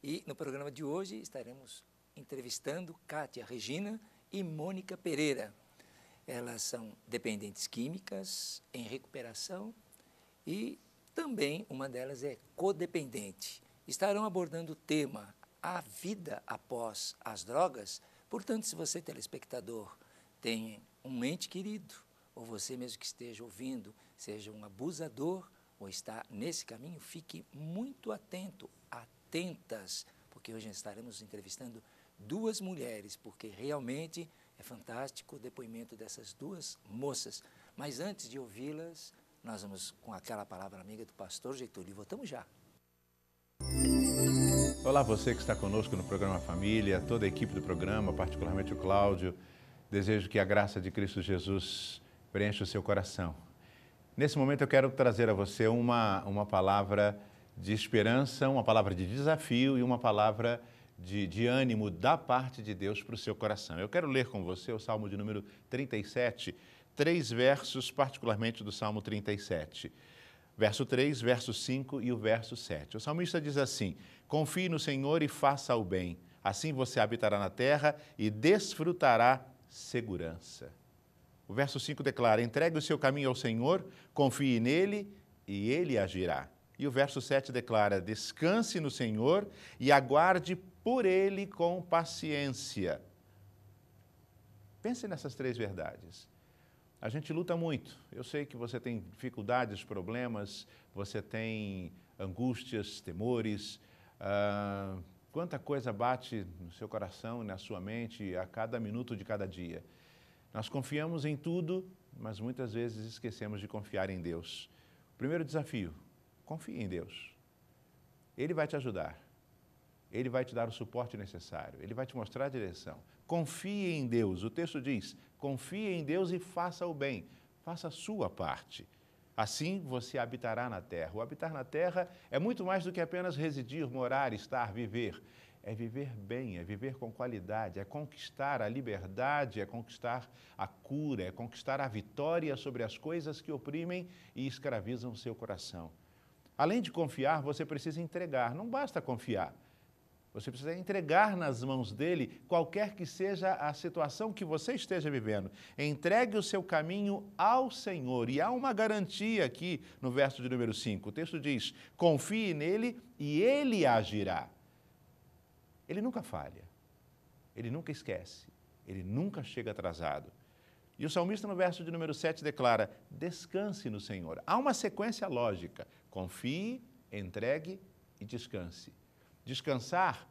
E no programa de hoje estaremos entrevistando Kátia Regina e Mônica Pereira. Elas são dependentes químicas em recuperação e também uma delas é codependente. Estarão abordando o tema a vida após as drogas. Portanto, se você, telespectador, tem um ente querido, ou você mesmo que esteja ouvindo, seja um abusador ou está nesse caminho, fique muito atento, atentas, porque hoje estaremos entrevistando duas mulheres, porque realmente é fantástico o depoimento dessas duas moças. Mas antes de ouvi-las, nós vamos com aquela palavra amiga do pastor Getúlio. Voltamos já. Olá, você que está conosco no programa Família, toda a equipe do programa, particularmente o Cláudio. Desejo que a graça de Cristo Jesus preencha o seu coração. Nesse momento eu quero trazer a você uma palavra de esperança, uma palavra de desafio e uma palavra de ânimo da parte de Deus para o seu coração. Eu quero ler com você o Salmo de número 37, 3 versos, particularmente do Salmo 37. Verso 3, verso 5 e o verso 7. O salmista diz assim: confie no Senhor e faça o bem, assim você habitará na terra e desfrutará segurança. O verso 5 declara: entregue o seu caminho ao Senhor, confie nele e ele agirá. E o verso 7 declara: descanse no Senhor e aguarde por ele com paciência. Pense nessas 3 verdades. A gente luta muito. Eu sei que você tem dificuldades, problemas, você tem angústias, temores. Quanta coisa bate no seu coração e na sua mente a cada minuto de cada dia. Nós confiamos em tudo, mas muitas vezes esquecemos de confiar em Deus. O primeiro desafio: confie em Deus. Ele vai te ajudar. Ele vai te dar o suporte necessário. Ele vai te mostrar a direção. Confie em Deus. O texto diz: confie em Deus e faça o bem. Faça a sua parte. Assim você habitará na terra. O habitar na terra é muito mais do que apenas residir, morar, estar, viver. É viver bem, é viver com qualidade, é conquistar a liberdade, é conquistar a cura, é conquistar a vitória sobre as coisas que oprimem e escravizam o seu coração. Além de confiar, você precisa entregar. Não basta confiar. Você precisa entregar nas mãos dele qualquer que seja a situação que você esteja vivendo. Entregue o seu caminho ao Senhor. E há uma garantia aqui no verso de número 5. O texto diz: confie nele e ele agirá. Ele nunca falha. Ele nunca esquece. Ele nunca chega atrasado. E o salmista no verso de número 7 declara: descanse no Senhor. Há uma sequência lógica. Confie, entregue e descanse. Descansar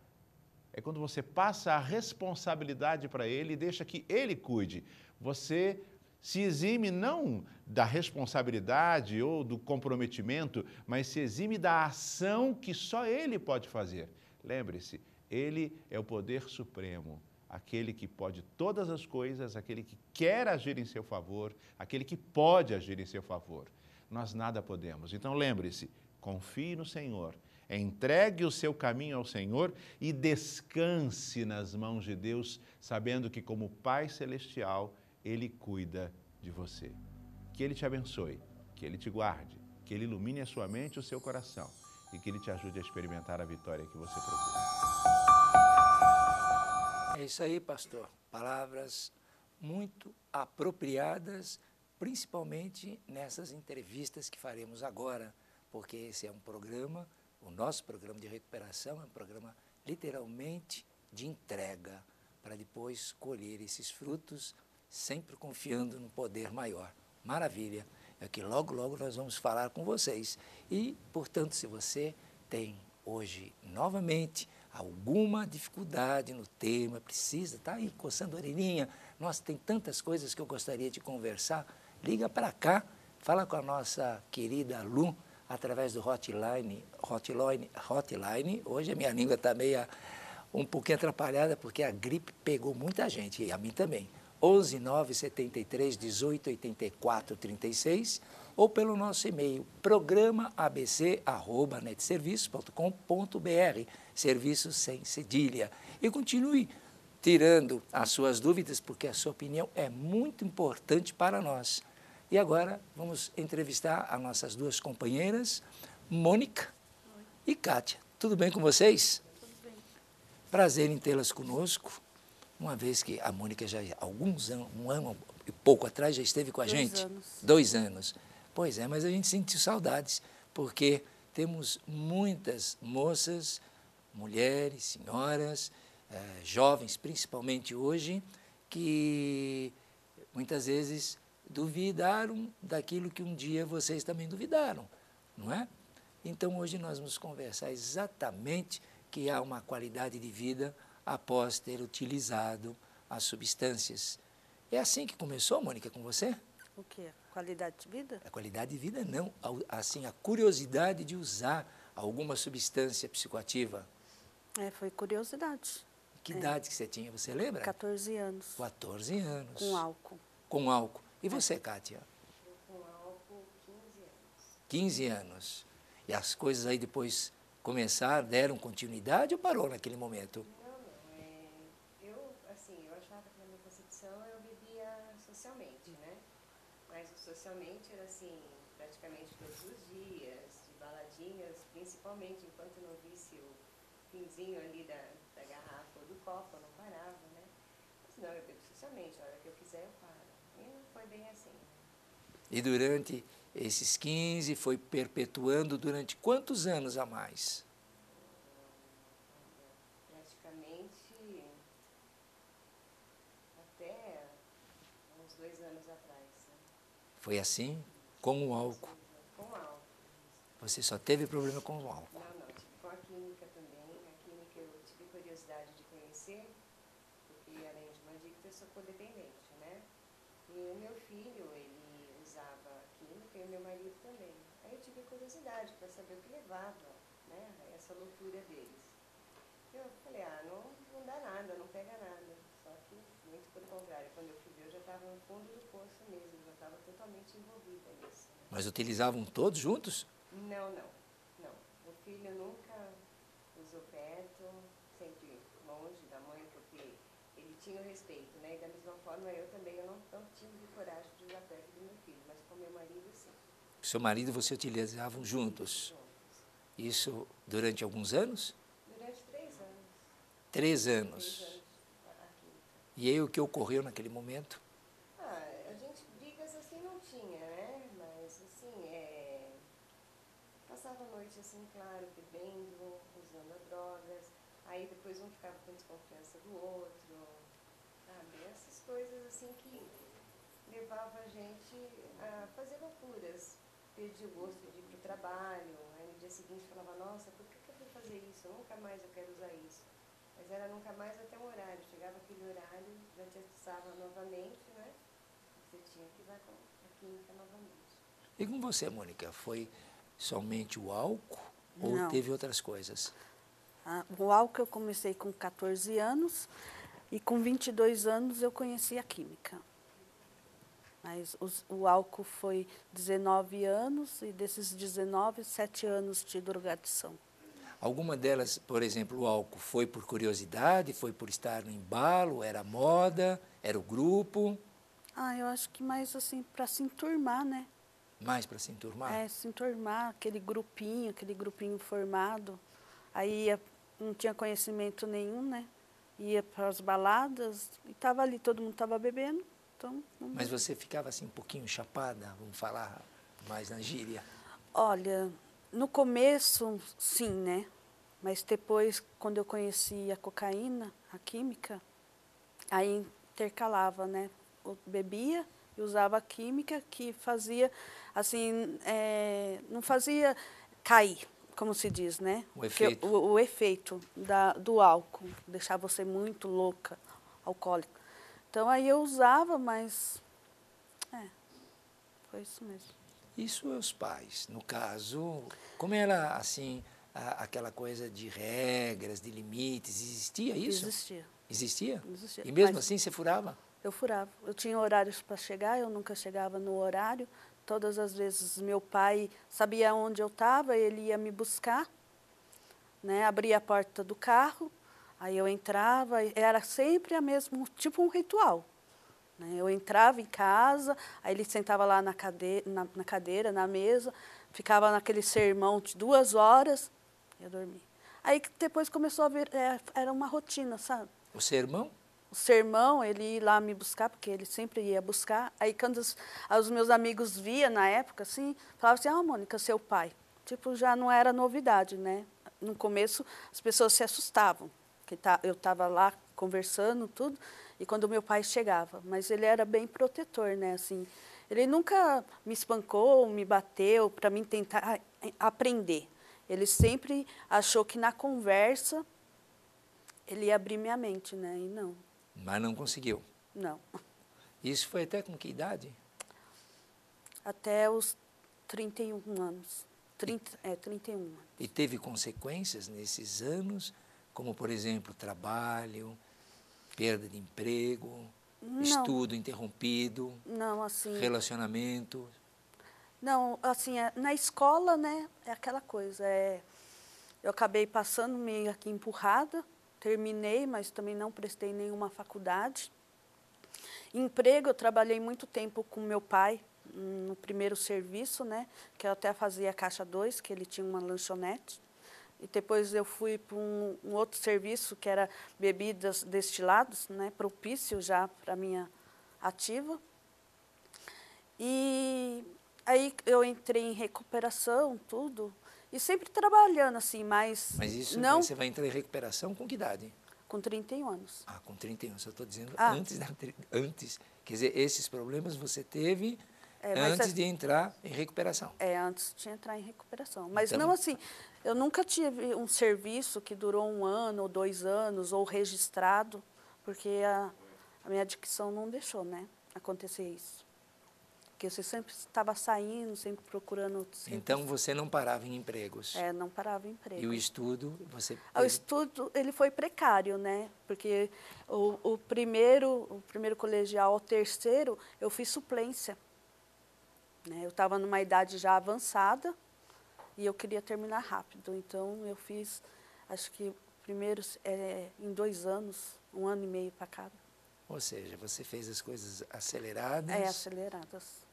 é quando você passa a responsabilidade para ele e deixa que ele cuide. Você se exime não da responsabilidade ou do comprometimento, mas se exime da ação que só ele pode fazer. Lembre-se, ele é o poder supremo, aquele que pode todas as coisas, aquele que quer agir em seu favor, aquele que pode agir em seu favor. Nós nada podemos. Então lembre-se, confie no Senhor. Entregue o seu caminho ao Senhor e descanse nas mãos de Deus, sabendo que como Pai Celestial, Ele cuida de você. Que Ele te abençoe, que Ele te guarde, que Ele ilumine a sua mente e o seu coração e que Ele te ajude a experimentar a vitória que você procura. É isso aí, pastor. Palavras muito apropriadas, principalmente nessas entrevistas que faremos agora, porque esse é um programa. O nosso programa de recuperação é um programa literalmente de entrega, para depois colher esses frutos, sempre confiando no poder maior. Maravilha! É que logo, logo nós vamos falar com vocês. E, portanto, se você tem hoje, novamente, alguma dificuldade no tema, precisa, está aí coçando a orelhinha, nossa, tem tantas coisas que eu gostaria de conversar, liga para cá, fala com a nossa querida Lu, através do hotline, hoje a minha língua está meio um pouquinho atrapalhada, porque a gripe pegou muita gente, e a mim também. 11 973 18 84 36, ou pelo nosso e-mail, programaabc@netserviços.com.br, serviço sem cedilha. E continue tirando as suas dúvidas, porque a sua opinião é muito importante para nós. E agora vamos entrevistar as nossas duas companheiras, Mônica e Kátia. Tudo bem com vocês? Tudo Prazer em tê-las conosco, uma vez que a Mônica já há alguns anos, um ano e pouco atrás, já esteve com a gente. 2 anos. 2 anos. Pois é, mas a gente sentiu saudades, porque temos muitas moças, mulheres, senhoras, jovens, principalmente hoje, que muitas vezes duvidaram daquilo que um dia vocês também duvidaram, não é? Então, hoje nós vamos conversar exatamente que há uma qualidade de vida após ter utilizado as substâncias. É assim que começou, Mônica, com você? O quê? Qualidade de vida? A qualidade de vida não, assim, a curiosidade de usar alguma substância psicoativa. Foi curiosidade. Que idade que você tinha, você lembra? 14 anos. 14 anos. Com álcool. Com álcool. E você, Kátia? Com álcool, 15 anos. 15 anos. E as coisas aí depois começaram, deram continuidade ou parou naquele momento? Não. Eu achava que na minha concepção eu bebia socialmente, né? Mas o socialmente era assim, praticamente todos os dias, de baladinhas, principalmente enquanto eu não visse o finzinho ali da garrafa ou do copo, eu não parava, né? Mas não, eu bebo socialmente, a hora que eu quiser eu paro. E não foi bem assim. E durante esses 15, foi perpetuando durante quantos anos a mais? Praticamente até uns 2 anos atrás. Né? Foi assim com o álcool. Com álcool. Você só teve problema com o álcool. Não, tive com a química também. A química eu tive curiosidade de conhecer, porque além de uma adicta, eu sou codependente, né? E o meu filho, ele usava química e o meu marido também. Aí eu tive curiosidade para saber o que levava, né, a essa loucura deles. Eu falei, não dá nada, não pega nada. Só que, muito pelo contrário, quando eu fui ver, eu já estava no fundo do poço mesmo, já estava totalmente envolvida nisso. Né? Mas utilizavam todos juntos? Não. O filho nunca usou perto, sempre longe da mãe, porque ele tinha o respeito, né? E da mesma forma, eu também não tive coragem de usar perto do meu filho, mas com meu marido, sim. O seu marido e você utilizavam juntos? Isso durante alguns anos? Durante 3 anos. 3 anos. 3 anos aqui. E aí o que ocorreu naquele momento? A gente, brigas assim não tinha, né? Mas assim, passava a noite assim, claro, bebendo, usando drogas. Aí depois um ficava com desconfiança do outro, sabe? Essas coisas assim que levavam a gente a fazer loucuras. Perdi o gosto de ir para o trabalho, aí no dia seguinte falava, nossa, por que eu fui fazer isso? Nunca mais eu quero usar isso. Mas era nunca mais até um horário. Chegava aquele horário, já te atiçava novamente, né? Você tinha que usar a química novamente. E com você, Mônica, foi somente o álcool ou Não. teve outras coisas? O álcool eu comecei com 14 anos e com 22 anos eu conheci a química. Mas o álcool foi 19 anos e desses 19, 7 anos de drogadição. Alguma delas, por exemplo, o álcool foi por curiosidade, foi por estar no embalo, era moda, era o grupo? Eu acho que mais assim, para se enturmar, né? Mais para se enturmar? Se enturmar, aquele grupinho formado. Aí não tinha conhecimento nenhum, né? Ia para as baladas e estava ali, todo mundo estava bebendo. Então, Mas você ficava assim um pouquinho chapada, vamos falar mais na gíria? Olha, no começo, sim, né? Mas depois, quando eu conheci a cocaína, a química, aí intercalava, né? Eu bebia e usava a química que fazia, assim, não fazia cair, como se diz, né? O efeito. O efeito do álcool, deixava você muito louca, alcoólica. Então, aí eu usava, mas foi isso mesmo. E seus pais, no caso, como era assim, aquela coisa de regras, de limites, existia isso? Existia. Existia? Existia. E mesmo Mas assim você furava? eu furava. Eu tinha horários para chegar, eu nunca chegava no horário. Todas as vezes meu pai sabia onde eu estava, ele ia me buscar, né? Abria a porta do carro, aí eu entrava, era sempre a mesmo, tipo um ritual. Né? Eu entrava em casa, aí ele sentava lá na cadeira, na mesa, ficava naquele sermão de 2 horas, e eu dormia. Aí depois começou a ver, era uma rotina, sabe? O seu irmão? O sermão, ele ia lá me buscar, porque ele sempre ia buscar. Aí quando os meus amigos via na época, assim, falavam assim, ah, Mônica, seu pai. Tipo, já não era novidade, né? No começo, as pessoas se assustavam, que eu estava lá conversando, tudo, e quando meu pai chegava. Mas ele era bem protetor, né? Assim, ele nunca me espancou, me bateu, para mim tentar aprender. Ele sempre achou que na conversa ele ia abrir minha mente, né? E não. Mas não conseguiu. Não. Isso foi até com que idade? Até os 31 anos. 31 anos. E teve consequências nesses anos, como, por exemplo, trabalho, perda de emprego, Não. estudo interrompido, Não, assim... relacionamento? Não, assim, na escola, né, é aquela coisa. Eu acabei passando meio aqui empurrada, terminei, mas também não prestei nenhuma faculdade. Emprego, eu trabalhei muito tempo com meu pai, no primeiro serviço, né, que eu até fazia caixa 2, que ele tinha uma lanchonete. E depois eu fui para um outro serviço, que era bebidas destilados, né, propício já para a minha ativa. E aí eu entrei em recuperação, tudo, e sempre trabalhando assim, mas isso não você vai entrar em recuperação com que idade? com 31 anos. Ah, com 31, eu estou dizendo Ah. antes. Quer dizer, esses problemas você teve Mas antes de entrar em recuperação. Antes de entrar em recuperação. Mas Então, não assim, eu nunca tive um serviço que durou 1 ano ou 2 anos, ou registrado, porque a minha adicção não deixou, né, acontecer isso. Porque você sempre estava saindo, sempre procurando... Então, você não parava em empregos. Não parava em emprego. E o estudo, você... O estudo, ele foi precário, né? Porque o primeiro colegial ao terceiro, eu fiz suplência. Né? Eu estava numa idade já avançada e eu queria terminar rápido. Então, eu fiz, acho que primeiro em 2 anos, 1 ano e meio para cada. Ou seja, você fez as coisas aceleradas. Aceleradas.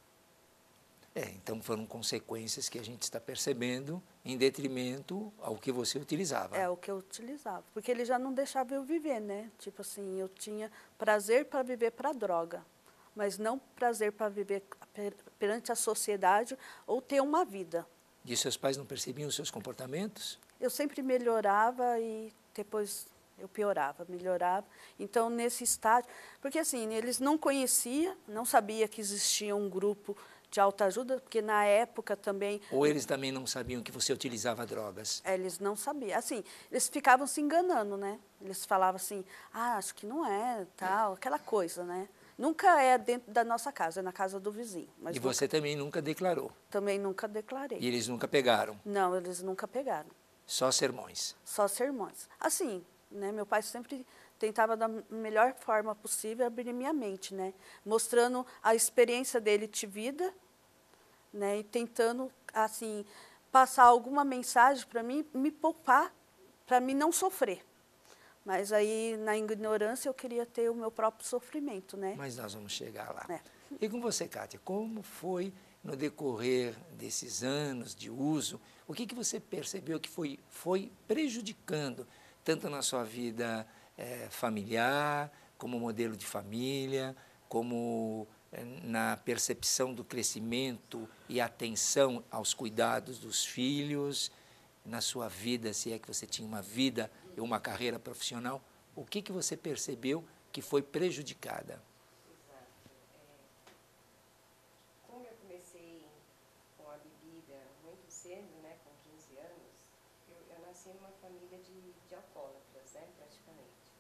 Então foram consequências que a gente está percebendo em detrimento ao que você utilizava. O que eu utilizava. Porque ele já não deixava eu viver, né? Tipo assim, eu tinha prazer para viver para a droga, mas não prazer para viver perante a sociedade ou ter uma vida. E seus pais não percebiam os seus comportamentos? Eu sempre melhorava e depois eu piorava, melhorava. Então, nesse estágio... Porque assim, eles não conheciam, não sabiam que existia um grupo de autoajuda, porque na época também... Ou eles também não sabiam que você utilizava drogas? Eles não sabiam. Assim, eles ficavam se enganando, né? Eles falavam assim, acho que não é, tal, aquela coisa, né? Nunca é dentro da nossa casa, é na casa do vizinho. Mas e você também nunca declarou? Também nunca declarei. E eles nunca pegaram? Não, eles nunca pegaram. Só sermões? Só sermões. Assim, né? Meu pai sempre tentava da melhor forma possível abrir minha mente, né? Mostrando a experiência dele de vida, né? E tentando, assim, passar alguma mensagem para mim, me poupar, para mim não sofrer. Mas aí, na ignorância, eu queria ter o meu próprio sofrimento, né? Mas nós vamos chegar lá. E com você, Kátia, como foi no decorrer desses anos de uso, o que você percebeu que foi prejudicando, tanto na sua vida familiar, como modelo de família, como na percepção do crescimento e atenção aos cuidados dos filhos, na sua vida, se é que você tinha uma vida e uma carreira profissional, o que você percebeu que foi prejudicada? Exato. Como eu comecei com a bebida muito cedo, né, com 15 anos, eu nasci numa família de alcoólatras, né, praticamente.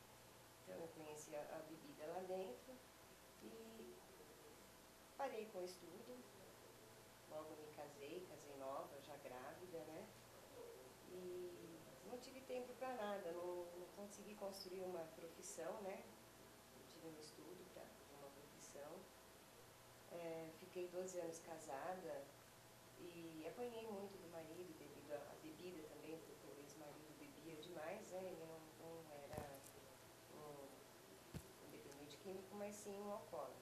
Então, eu conheci a bebida lá dentro e parei com o estudo. Logo me casei nova, já grávida, né? E não tive tempo para nada, não consegui construir uma profissão, né? Eu tive um estudo para uma profissão. Fiquei 12 anos casada e apanhei muito do marido devido à bebida também, porque o ex-marido bebia demais, né? Ele não era um dependente químico, mas sim um alcoólatra.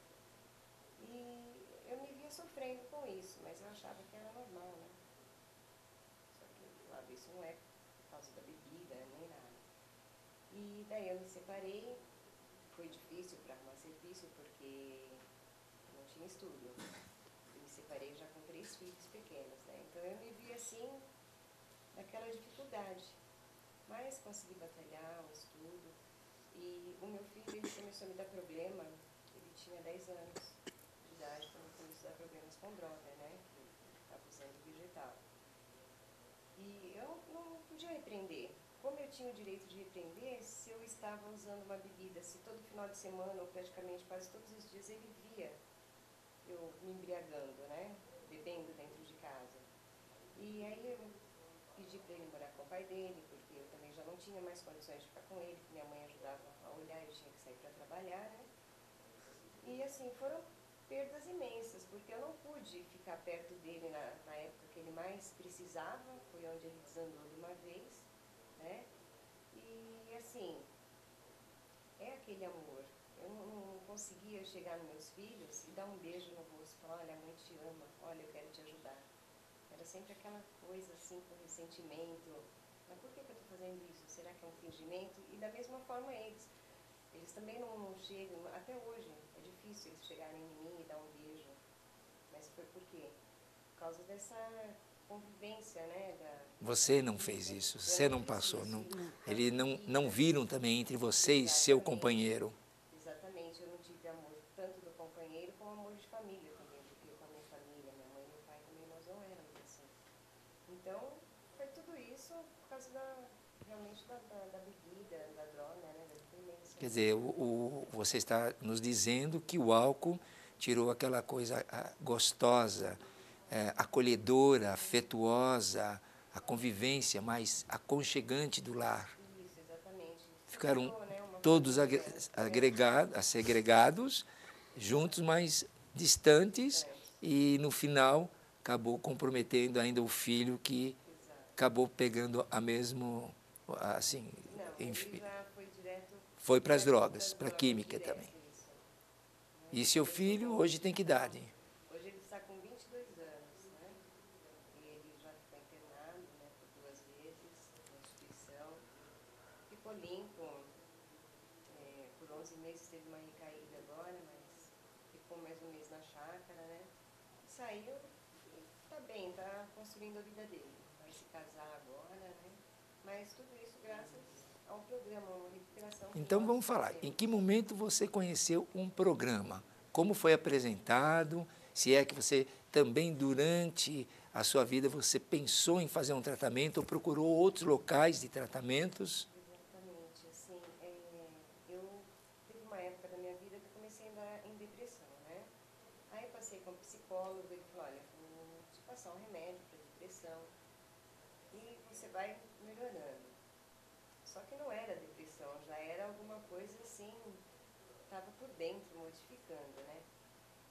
E eu me via sofrendo com isso, mas eu achava que era normal, né? Só que, claro, isso não é por causa da bebida, daí eu me separei, foi difícil para arrumar serviço porque não tinha estudo. Eu me separei já com 3 filhos pequenos, né? Então eu me vi assim, naquela dificuldade. Mas consegui batalhar o estudo. E o meu filho, ele começou a me dar problema, ele tinha 10 anos de idade quando começou a dar problemas com droga, né? Abusando vegetal. E eu não podia repreender. Como eu tinha o direito de repreender, se eu estava usando uma bebida, se todo final de semana, ou praticamente quase todos os dias, ele via eu me embriagando, né? Bebendo dentro de casa. E aí eu pedi para ele morar com o pai dele, porque eu também já não tinha mais condições de ficar com ele, porque minha mãe ajudava a olhar, eu tinha que sair para trabalhar, né? E assim, foram perdas imensas, porque eu não pude ficar perto dele na época que ele mais precisava, foi onde ele desandou de uma vez, né? E assim, é aquele amor. Eu não conseguia chegar nos meus filhos e dar um beijo no rosto, falar, olha, a mãe te ama, olha, eu quero te ajudar. Era sempre aquela coisa assim, com ressentimento. Mas por que eu estou fazendo isso? Será que é um fingimento? E da mesma forma eles também não chegam, até hoje, é difícil eles chegarem em mim e dar um beijo. Mas foi por quê? Por causa dessa convivência, né? Você não fez isso, você não passou. Não, eles não viram também entre você e seu companheiro. Exatamente, eu não tive amor tanto do companheiro como amor de família também, porque eu com a minha família, minha mãe e meu pai também, nós não éramos assim. Então, foi tudo isso por causa realmente da bebida, da droga, né, da dependência. Quer dizer, você está nos dizendo que o álcool tirou aquela coisa gostosa, acolhedora, afetuosa, a convivência mais aconchegante do lar. Isso, exatamente. Ficaram Ficou, né, todos segregados, juntos, mas distantes, e no final acabou comprometendo ainda o filho que acabou pegando a mesmo, assim, não, enfim, ele já foi direto... foi para as drogas, para a droga química direto, também. isso. E seu filho hoje tem que idade? Hoje ele está com 22 anos, né? E ele já foi internado, né, por 2 vezes na instituição. Ficou limpo, por 11 meses teve uma recaída agora, mas ficou mais um mês na chácara, né? Saiu e está bem, está construindo a vida dele. Vai se casar agora, né? Mas tudo isso graças ao programa, uma recuperação. Então vamos falar, em que momento você conheceu um programa? Como foi apresentado? Se é que você também durante a sua vida você pensou em fazer um tratamento ou procurou outros locais de tratamentos? Exatamente, assim, eu teve uma época da minha vida que eu comecei a andar em depressão, né? Aí eu passei com um psicólogo, ele falou, olha, vou te passar um remédio para depressão e você vai melhorando. Só que não era depressão, já era alguma coisa assim, estava por dentro, modificando, né?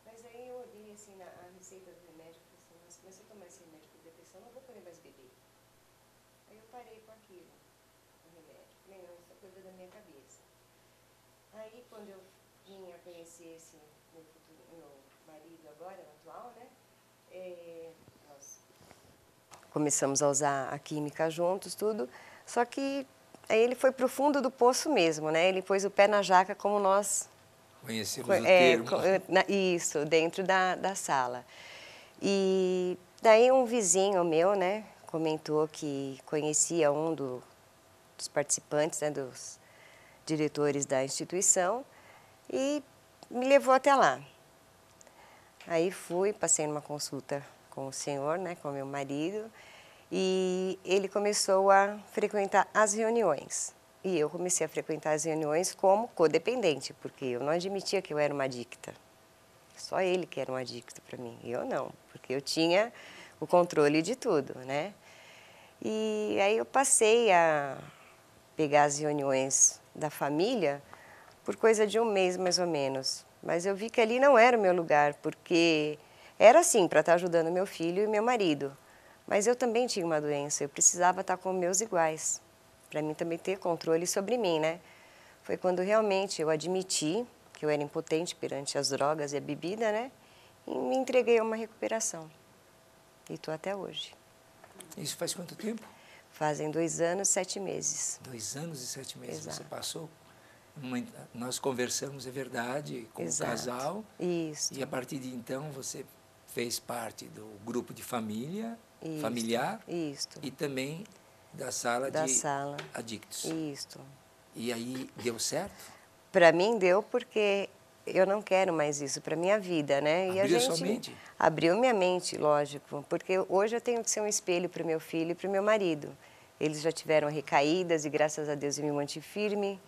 Mas aí eu olhei assim a receita do remédio e falei assim, mas comecei a tomar esse remédio por depressão, não vou poder mais beber. Aí eu parei com aquilo, o remédio. Falei, não, isso é coisa da minha cabeça. Aí quando eu vim a conhecer esse meu marido agora, atual, né? Nós começamos a usar a química juntos, tudo, só que aí ele foi para o fundo do poço mesmo, né? Ele pôs o pé na jaca como nós... Conhecemos o termo. Isso, dentro da sala. E daí um vizinho meu, né, comentou que conhecia um dos participantes, né, dos diretores da instituição e me levou até lá. Aí fui, passei numa consulta com o senhor, né, com o meu marido, e ele começou a frequentar as reuniões. E eu comecei a frequentar as reuniões como codependente, porque eu não admitia que eu era uma adicta. Só ele que era um adicto para mim, eu não, porque eu tinha o controle de tudo, né? E aí eu passei a pegar as reuniões da família por coisa de um mês, mais ou menos. Mas eu vi que ali não era o meu lugar, porque era assim, para estar ajudando meu filho e meu marido. Mas eu também tinha uma doença, eu precisava estar com meus iguais, para mim também ter controle sobre mim, né? Foi quando realmente eu admiti que eu era impotente perante as drogas e a bebida, né? E me entreguei a uma recuperação. E estou até hoje. Isso faz quanto tempo? Fazem 2 anos e 7 meses. 2 anos e 7 meses Exato. você passou. Nós conversamos, é verdade, com Exato. o casal. Isso. E a partir de então você fez parte do grupo de familiar Isto. e também da sala Da de sala. adictos. Isto. E aí deu certo? Para mim deu porque eu não quero mais isso para minha vida, né? E a Abriu gente sua mente? abriu minha mente, lógico, porque hoje eu tenho que ser um espelho para o meu filho e para o meu marido. Eles já tiveram recaídas e graças a Deus eu me mantive firme,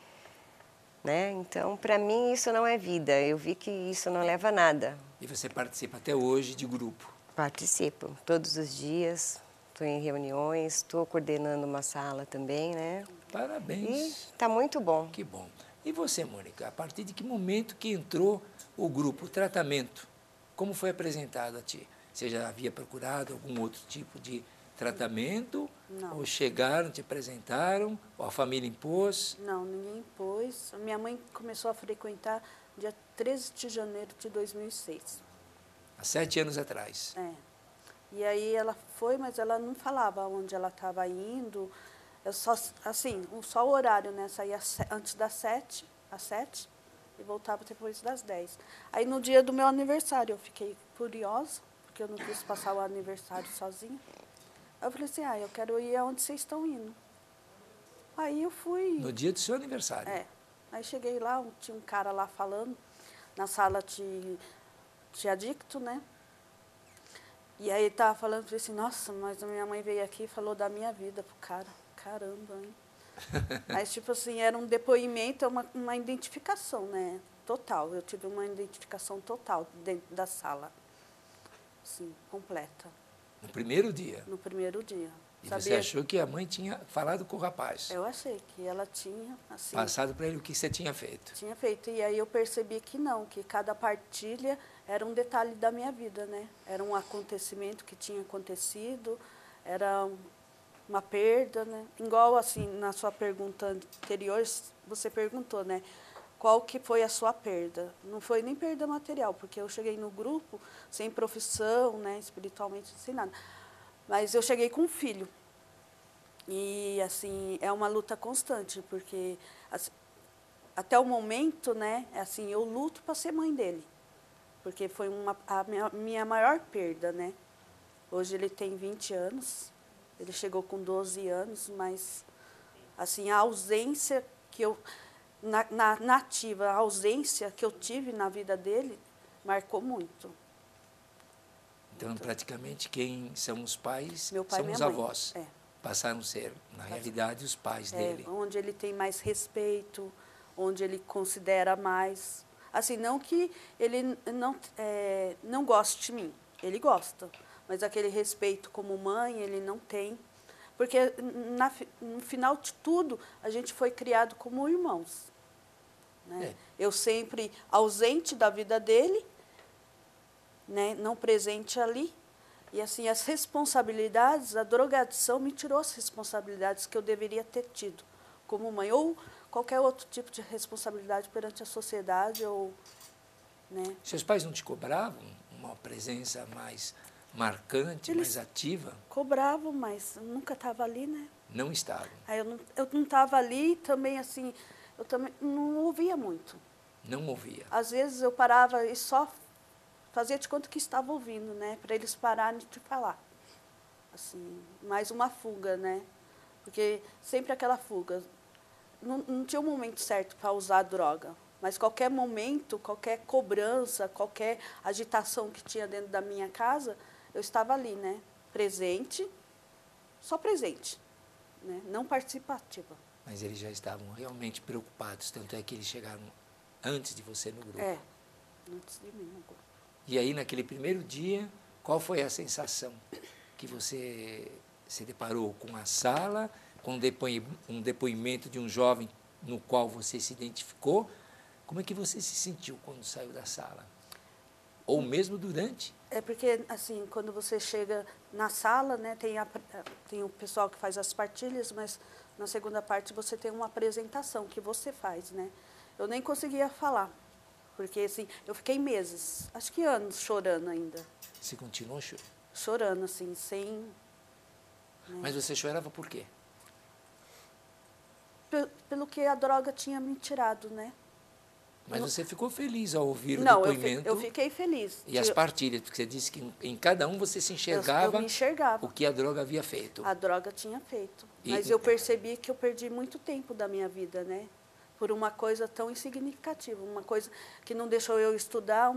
né? Então, para mim isso não é vida. Eu vi que isso não leva a nada. E você participa até hoje de grupo? Participo todos os dias. Estou em reuniões, estou coordenando uma sala também, né? E Parabéns. está muito bom. Que bom. E você, Mônica, a partir de que momento que entrou o grupo, o tratamento, como foi apresentado a ti? Você já havia procurado algum outro tipo de tratamento? Não. Ou chegaram, te apresentaram, ou a família impôs? Não, ninguém impôs. A minha mãe começou a frequentar dia 13 de janeiro de 2006. Há 7 anos atrás. É. E aí ela foi, mas ela não falava onde ela estava indo. Eu só, assim, só o horário, né? Saía antes das 7, às 7, e voltava depois das 10. Aí no dia do meu aniversário eu fiquei curiosa, porque eu não quis passar o aniversário sozinha. Aí eu falei assim, eu quero ir aonde vocês estão indo. Aí eu fui. No dia do seu aniversário? É. Aí cheguei lá, tinha um cara lá falando, na sala de adicto, né? E aí ele tava falando, falei assim, nossa, mas a minha mãe veio aqui e falou da minha vida pro cara. Caramba, hein? Mas, tipo assim, era um depoimento, uma identificação, né? Total. Eu tive uma identificação total dentro da sala. Assim, completa. No primeiro dia? No primeiro dia. E você achou que a mãe tinha falado com o rapaz? Eu achei que ela tinha, assim... Passado para ele o que você tinha feito? Tinha feito. E aí eu percebi que não, que cada partilha era um detalhe da minha vida, né? Era um acontecimento que tinha acontecido, era uma perda, né? Igual, assim, na sua pergunta anterior, você perguntou, né? Qual que foi a sua perda? Não foi nem perda material, porque eu cheguei no grupo sem profissão, né? Espiritualmente, sem nada. Mas eu cheguei com um filho. E, assim, é uma luta constante, porque assim, até o momento, né? Assim, eu luto para ser mãe dele. Porque foi a minha maior perda, né? Hoje ele tem 20 anos, ele chegou com 12 anos, mas, assim, a ausência que eu... Na ativa, a ausência que eu tive na vida dele marcou muito. Então, praticamente, quem são os pais Meu pai são e os minha mãe. avós. É. Passaram a ser, na realidade, os pais dele. Onde ele tem mais respeito, onde ele considera mais. Assim, não que ele não goste de mim, ele gosta, mas aquele respeito como mãe ele não tem. Porque, no final de tudo, a gente foi criado como irmãos. Né? Eu sempre ausente da vida dele, né? Não presente ali. E, assim, as responsabilidades, a drogadição me tirou as responsabilidades que eu deveria ter tido como mãe. Ou qualquer outro tipo de responsabilidade perante a sociedade. Ou, né? Seus pais não te cobravam uma presença mais marcante, mais ativa? Cobravam, mas nunca estava ali, né? Não estavam. Aí eu não estava ali também, assim, eu também não ouvia muito. Não ouvia. Às vezes eu parava e só fazia de conta que estava ouvindo, né? Para eles pararem de falar. Assim, mais uma fuga, né? Porque sempre aquela fuga. Não tinha um momento certo para usar a droga. Mas qualquer momento, qualquer cobrança, qualquer agitação que tinha dentro da minha casa, eu estava ali, né? Presente, só presente, né? Não participativa. Mas eles já estavam realmente preocupados, tanto é que eles chegaram antes de você no grupo. É, antes de mim no grupo. E aí, naquele primeiro dia, qual foi a sensação que você se deparou com a sala, com um depoimento de um jovem no qual você se identificou? Como é que você se sentiu quando saiu da sala? Ou mesmo durante? É porque, assim, quando você chega na sala, né, tem o pessoal que faz as partilhas, mas na segunda parte você tem uma apresentação que você faz, né? Eu nem conseguia falar, porque, assim, eu fiquei meses, acho que anos, chorando ainda. Você continuou chorando? Chorando, assim, sem... Né? Mas você chorava por quê? pelo que a droga tinha me tirado, né? Mas você ficou feliz ao ouvir o Não, depoimento? eu fiquei feliz. E as partilhas, porque você disse que em cada um você se enxergava, eu me enxergava o que a droga havia feito. A droga tinha feito. E- Mas eu percebi que eu perdi muito tempo da minha vida, né? Por uma coisa tão insignificativa, uma coisa que não deixou eu estudar,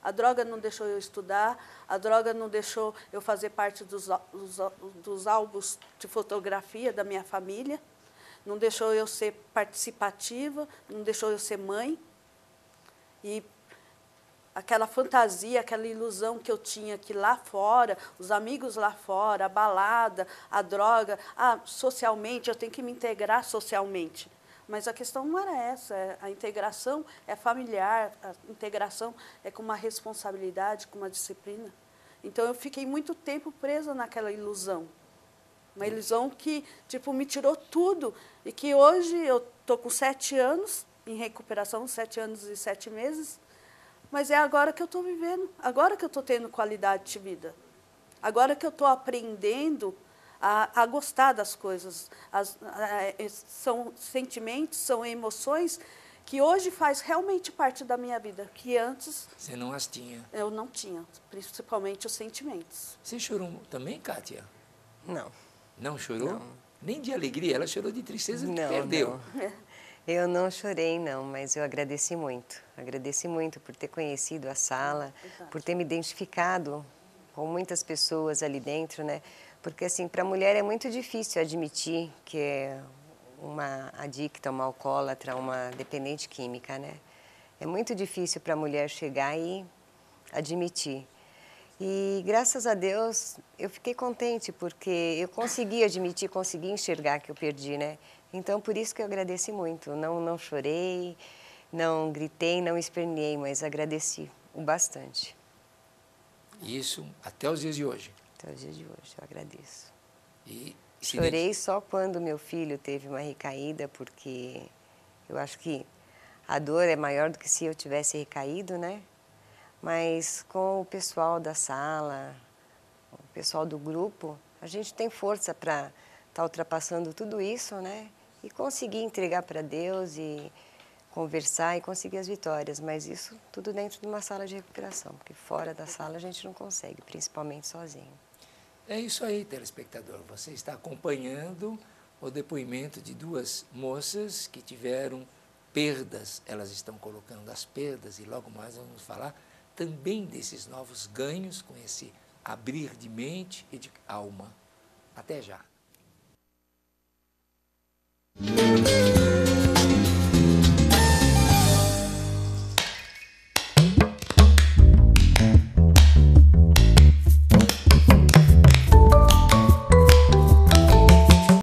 a droga não deixou eu estudar, a droga não deixou eu fazer parte dos álbuns de fotografia da minha família, não deixou eu ser participativa, não deixou eu ser mãe. E aquela fantasia, aquela ilusão que eu tinha que lá fora, os amigos lá fora, a balada, a droga, socialmente, eu tenho que me integrar socialmente. Mas a questão não era essa, a integração é familiar, a integração é com uma responsabilidade, com uma disciplina. Então, eu fiquei muito tempo presa naquela ilusão. Uma ilusão que, tipo, me tirou tudo. E que hoje eu estou com 7 anos em recuperação, 7 anos e 7 meses, mas é agora que eu estou vivendo, agora que eu estou tendo qualidade de vida. Agora que eu estou aprendendo a gostar das coisas. São sentimentos, são emoções que hoje faz realmente parte da minha vida, que antes... Você não as tinha. Eu não tinha, principalmente os sentimentos. Você chorou também, Kátia? Não. Não chorou? Não. Nem de alegria, ela chorou de tristeza que Não, perdeu. não. Eu não chorei, não, mas eu agradeci muito. Agradeci muito por ter conhecido a sala, por ter me identificado com muitas pessoas ali dentro, né? Porque, assim, para a mulher é muito difícil admitir que é uma adicta, uma alcoólatra, uma dependente química, né? É muito difícil para a mulher chegar e admitir. E, graças a Deus, eu fiquei contente, porque eu consegui admitir, consegui enxergar que eu perdi, né? Então, por isso que eu agradeci muito. Não chorei, não gritei, não esperneei, mas agradeci o bastante. Isso até os dias de hoje. Até os dias de hoje, eu agradeço. E Chorei só quando meu filho teve uma recaída, porque eu acho que a dor é maior do que se eu tivesse recaído, né? Mas com o pessoal da sala, o pessoal do grupo, a gente tem força para estar ultrapassando tudo isso, né? E conseguir entregar para Deus e conversar e conseguir as vitórias. Mas isso tudo dentro de uma sala de recuperação, porque fora da sala a gente não consegue, principalmente sozinho. É isso aí, telespectador. Você está acompanhando o depoimento de duas moças que tiveram perdas. Elas estão colocando as perdas e logo mais vamos falar também desses novos ganhos com esse abrir de mente e de alma. Até já.